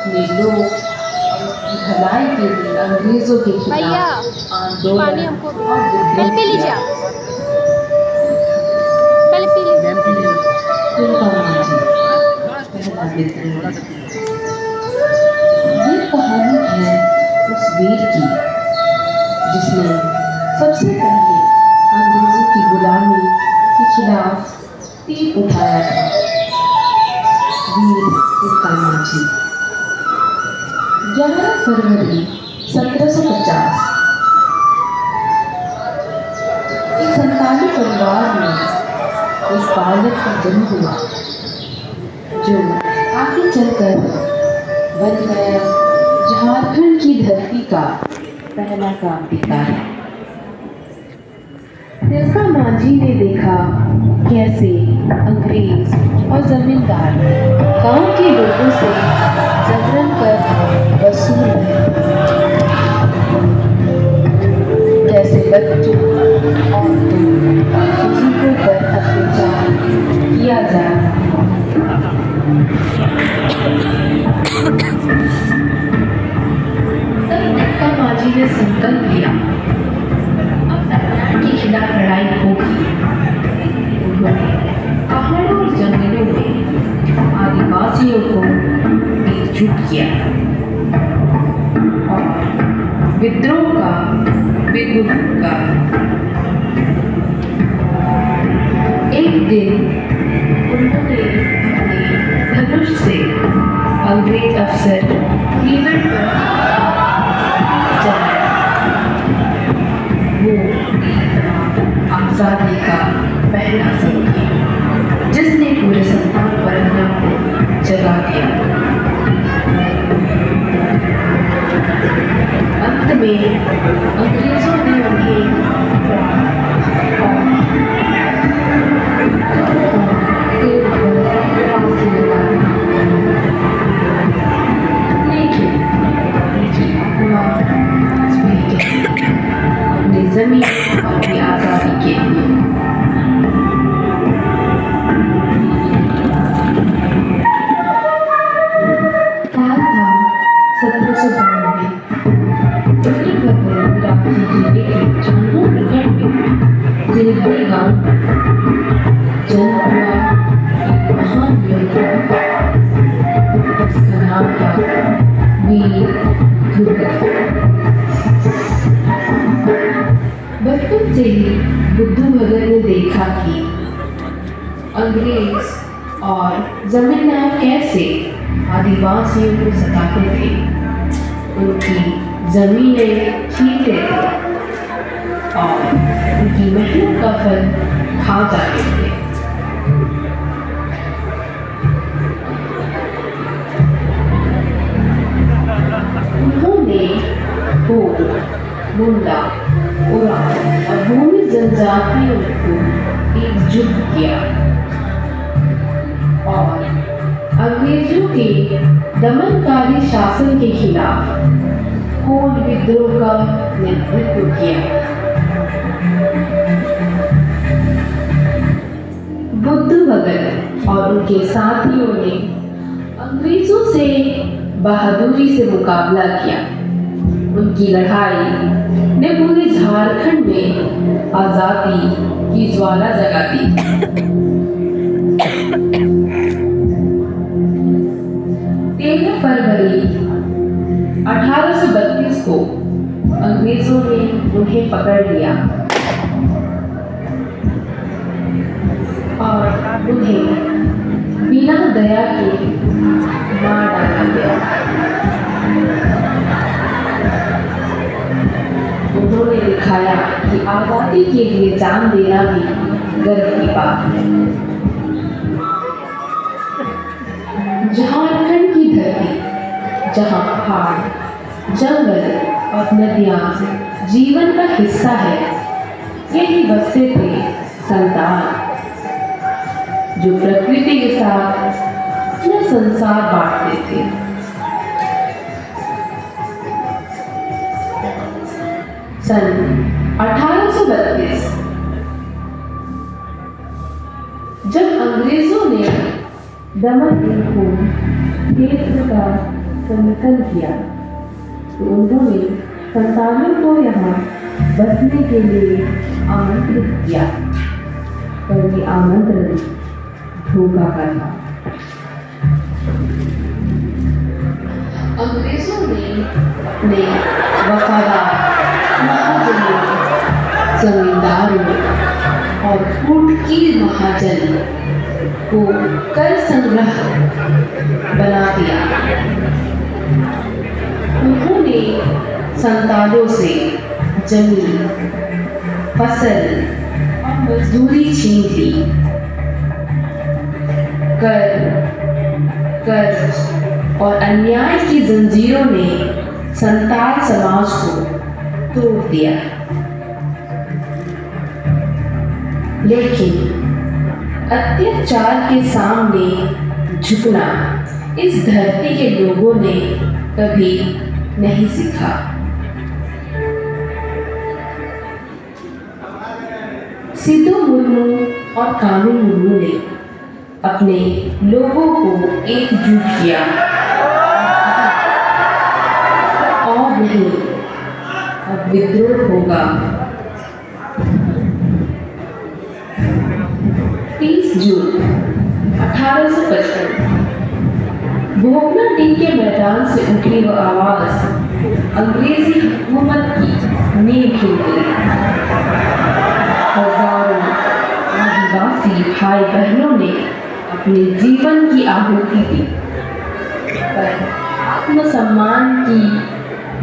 ने लोग भलाई के लिए अंग्रेजों के भैया खिलाफ पानी आंदोलन हमको दो। और पहले विद्रोह पी लीजिए किया। आप। पहले पी लीजिए। तिलका मांझी पहला विद्रोह। ये कहानी है उस वीर की जिसने सबसे पहले अंग्रेजों की गुलामी के खिलाफ तीर उठाया था। वीर तिलका मांझी 11 फरवरी 1750 एक संताली परिवार में एक बालक का जन्म हुआ जो आगे चलकर बन गया झारखंड की धरती का पहला क्रांतिकारी। तिलका मांझी ने देखा कैसे अंग्रेज और जमींदार गांव के लोगों से जबरन कर वसूल रहे, कैसे बच्चों औरतों बुजुर्गों पर अत्याचार किया जा रहा। तब तिलका मांझी ने संकल्प लिया अब अन्याय के खिलाफ लड़ाई होगी। उन्होंने पहाड़ों और जंगलों में आदिवासियों को एकजुट किया और विद्रोह का बिगुल फूंका। एक दिन उन्होंने अपने धनुष से अंग्रेज अफसर क्लीवेलैंड पर चलाया। वो आजादी का पहला संकेत जिसने पूरे संतान परगना को जगा दिया। अंत में अंग्रेजों ने उन्हें फांसी लगा दी। लेकिन उनकी आत्मा आज भी अपनी जमीन और अपनी आजादी के लिए। साल था 1792। उत्तरी फरवरी रात्रि जिले के झांझों प्रखंड में सिरगढ़ गांव जन्म हुआ एक महान योद्धा जिसका नाम था वीर दुर्गा। बचपन से ही बुद्धू भगत ने देखा कि अंग्रेज और जमींदार कैसे आदिवासियों को सताते थे, उनकी जमीनें छीनते थे और उनकी मेहनत का फल खा जाते थे। उन्होंने भोर, मुंडा, उरांव और भूमि जनजातियों को एकजुट किया और अंग्रेजों के दमनकारी शासन के खिलाफ कोल विद्रोह का नेतृत्व किया। बुद्ध भगत और उनके साथियों ने अंग्रेजों से बहादुरी से मुकाबला किया। उनकी लड़ाई ने पूरे झारखंड में आजादी की ज्वाला जगा दी। 13 फरवरी 1832 को अंग्रेजों ने उन्हें पकड़ लिया और उन्हें बिना दया के मार डाला गया। उन्होंने दिखाया कि आजादी के लिए जान देना भी गर्व की बात है। झारखंड की धरती जहाँ पहाड़, जंगल और नदियाँ जीवन का हिस्सा है, यही बसते थे संतान जो प्रकृति के साथ अपना संसार बांटते थे। सन 1832 जब अंग्रेजों ने दमन को क्षेत्र का समर्थन किया तो उन्होंने संतानों को यहाँ बसने के लिए आमंत्रित किया, पर ये आमंत्रण धोखा का था। अंग्रेजों ने अपने वफादार महाजनों, जमींदारों और फूटकीर महाजन को कर संग्रह बना दिया। उन्होंने संतानों से जमीन, फसल और मजदूरी छीन ली। कर्ज और अन्याय की जंजीरों ने संताल समाज को तोड़ दिया। लेकिन अत्याचार के सामने झुकना इस धरती के लोगों ने कभी नहीं सीखा। सिद्धू मुर्मू और कानू मुर्मू ने अपने लोगों को एकजुट किया और नहीं, अब विद्रोह होगा। 30 जून 1855 भोगनाडीह के मैदान से उठी वह आवाज अंग्रेजी हुकूमत की नींव खिल गई। हजारों आदिवासी भाई बहनों ने अपने जीवन की आहुति दी, पर आत्मसम्मान की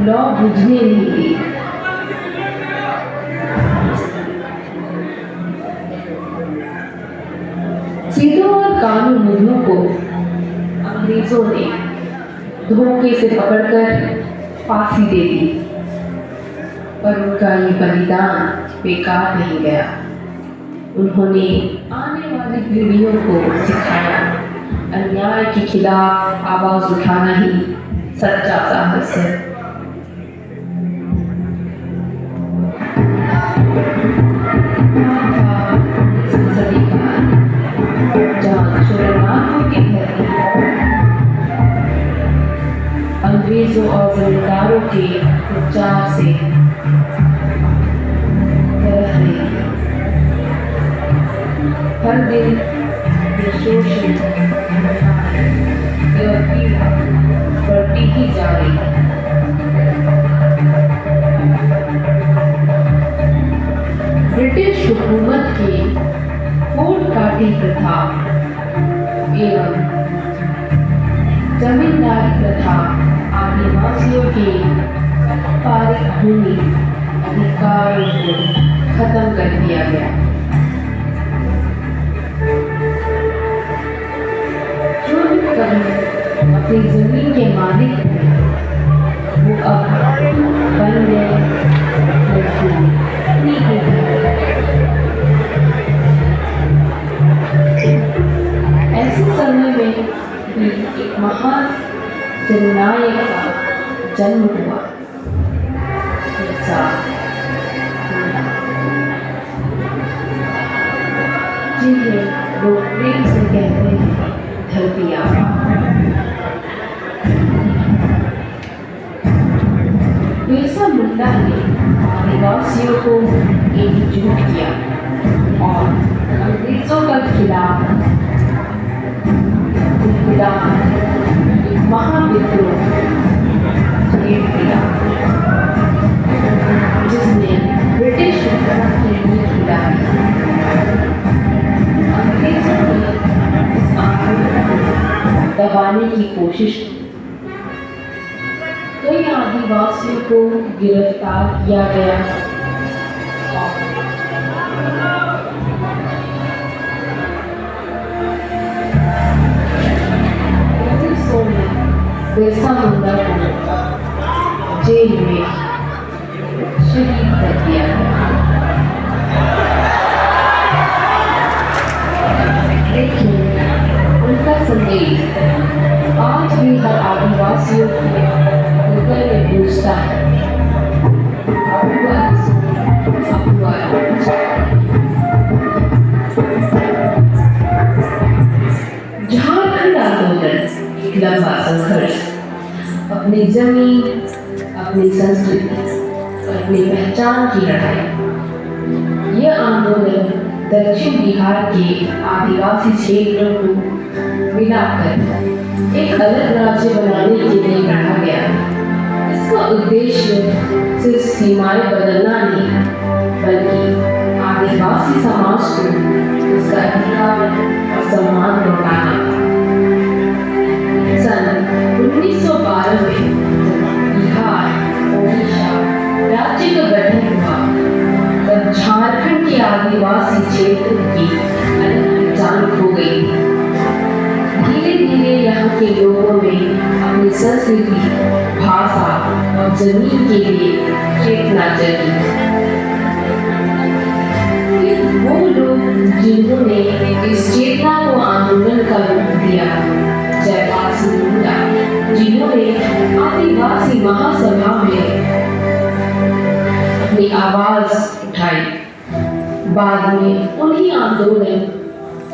लौ बुझने नहीं दी। सिद्धू और कानू मुर्मू को अंग्रेजों ने धोखे से पकड़कर फांसी दे दी, पर उनका ये बलिदान बेकार नहीं गया। उन्होंने आने वाली पीढ़ियों को सिखाया, अन्याय के खिलाफ आवाज उठाना ही सच्चा साहस है। जहाँ शरणार्थियों की धरती अंग्रेजों और जमींदारों के उपचार से हर दिन शोषण बढ़ती ही जा रही है। ब्रिटिश हुकूमत के कोट काटी प्रथा एवं जमींदारी प्रथा आदिवासियों के पारित भूमि अधिकारों को खत्म कर दिया गया। अपनी जमीन के मालिक वो अब बन गए ऐसे समय में भी एक महान जननायक का जन्म हुआ। जिन्हें लोग प्रेम से कहते हैं धरती आबा। बिरसा मुंडा ने आदिवासियों को एकजुट किया और अंग्रेजों के खिलाफ महाविद्रोह छेड़ दिया, जिसने ब्रिटिश हुकूमत की नींव हिलाई। अंग्रेजों ने इस आंदोलन को दबाने की कोशिश की। कई आदिवासियों को गिरफ्तार किया गया बिरसा मुंडा को जेल में शहीद कर दिया गया। लेकिन उनका संदेश आज भी हर आदिवासियों के हृदय में गूंजता है। झारखंड आंदोलन एक लंबा संघर्ष अपनी जमीन, अपनी संस्कृति, अपनी पहचान की लड़ाई। यह आंदोलन दक्षिण बिहार के आदिवासी क्षेत्रों को मिलाकर एक अलग राज्य बनाने के लिए गढ़ा गया। इसका उद्देश्य सिर्फ सीमाएं बदलना नहीं, बल्कि आदिवासी समाज को उसका अधिकार और सम्मान लौटाना था। सन 1912 में बिहार, ओडिशा राज्य का गठन हुआ, तब झारखंड के आदिवासी क्षेत्र की अलग पहचान हो गई। धीरे धीरे यहाँ के लोगों ने अपनी संस्कृति, भाषा और जमीन के लिए चेतना जगी। वो लोग जिन्होंने इस चेतना को आंदोलन का रूप दिया, जयपाल सिंह मुंडा, जिन्होंने आदिवासी महासभा में अपनी आवाज उठाई। बाद में उन्हीं आंदोलन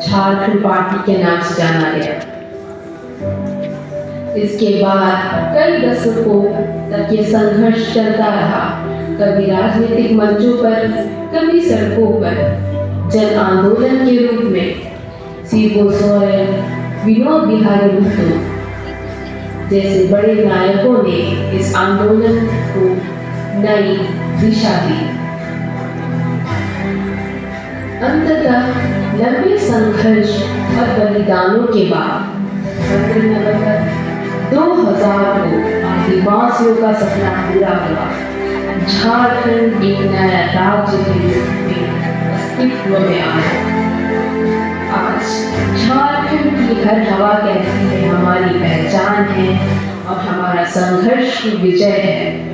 झारखंड पार्टी के नाम से जाना गया। इसके बाद कई दशकों तक ये संघर्ष चलता रहा, कभी राजनीतिक मंचों पर, कभी सड़कों पर, जन आंदोलन के रूप में सीबो सोरेन, विनोद बिहारी मुत्तू जैसे बड़े नायकों ने इस आंदोलन को नई दिशा दी। अंततः लंबे संघर्ष और बलिदानों के बाद 15 नवंबर 2000 को आदिवासियों का सपना पूरा हुआ। झारखंड एक नया राज्य के रूप में अस्तित्व में आया। आज झारखंड की हर हवा कहती है हमारी पहचान है और हमारा संघर्ष की विजय है।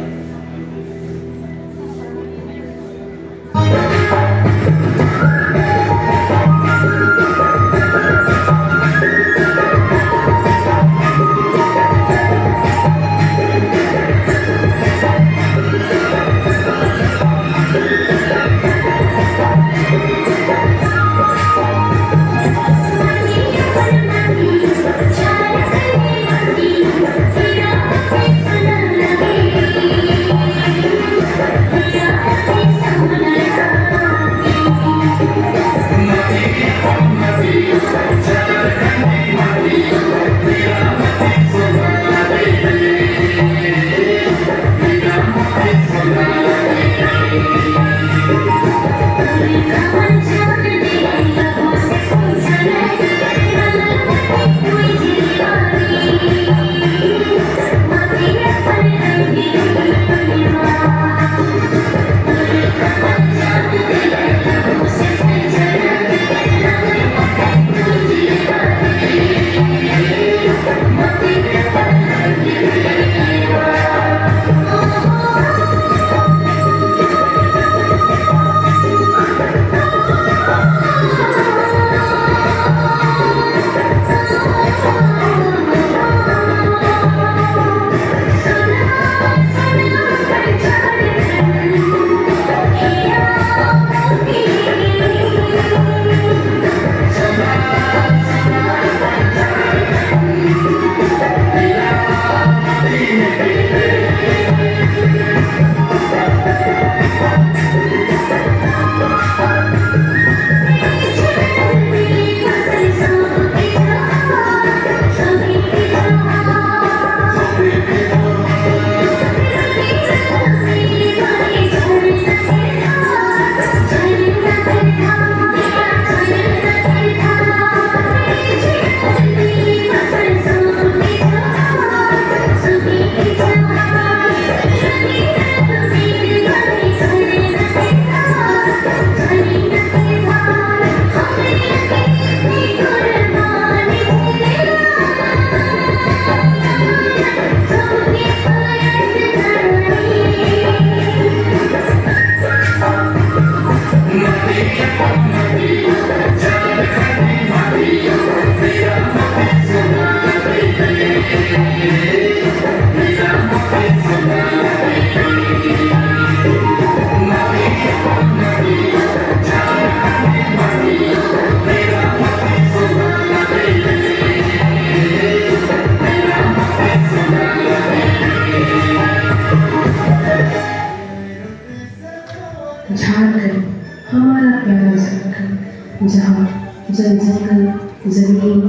झारखंड हमारा प्यारा झारखंड, जहाँ जल जंगल जमीन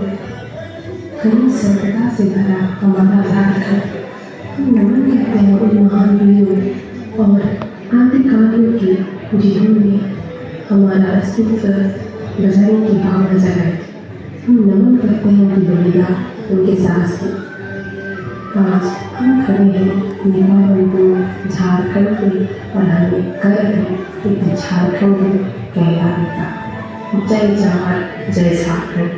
कई संपदा से भरा हमारा झारखंड। हम नमन करते हैं उन महान वीरों और क्रांतिकारियों की जिन्होंने हमारा अस्तित्व बचाने की भावना जगाई। हम नमन करते हैं उनकी बलिदान, उनके साहस को। आज हम खड़े हैं निवारणपुर झारखंड में और हमें गर्व है कि झारखंड में कहलाने का। जय जवाहर जय झारखंड।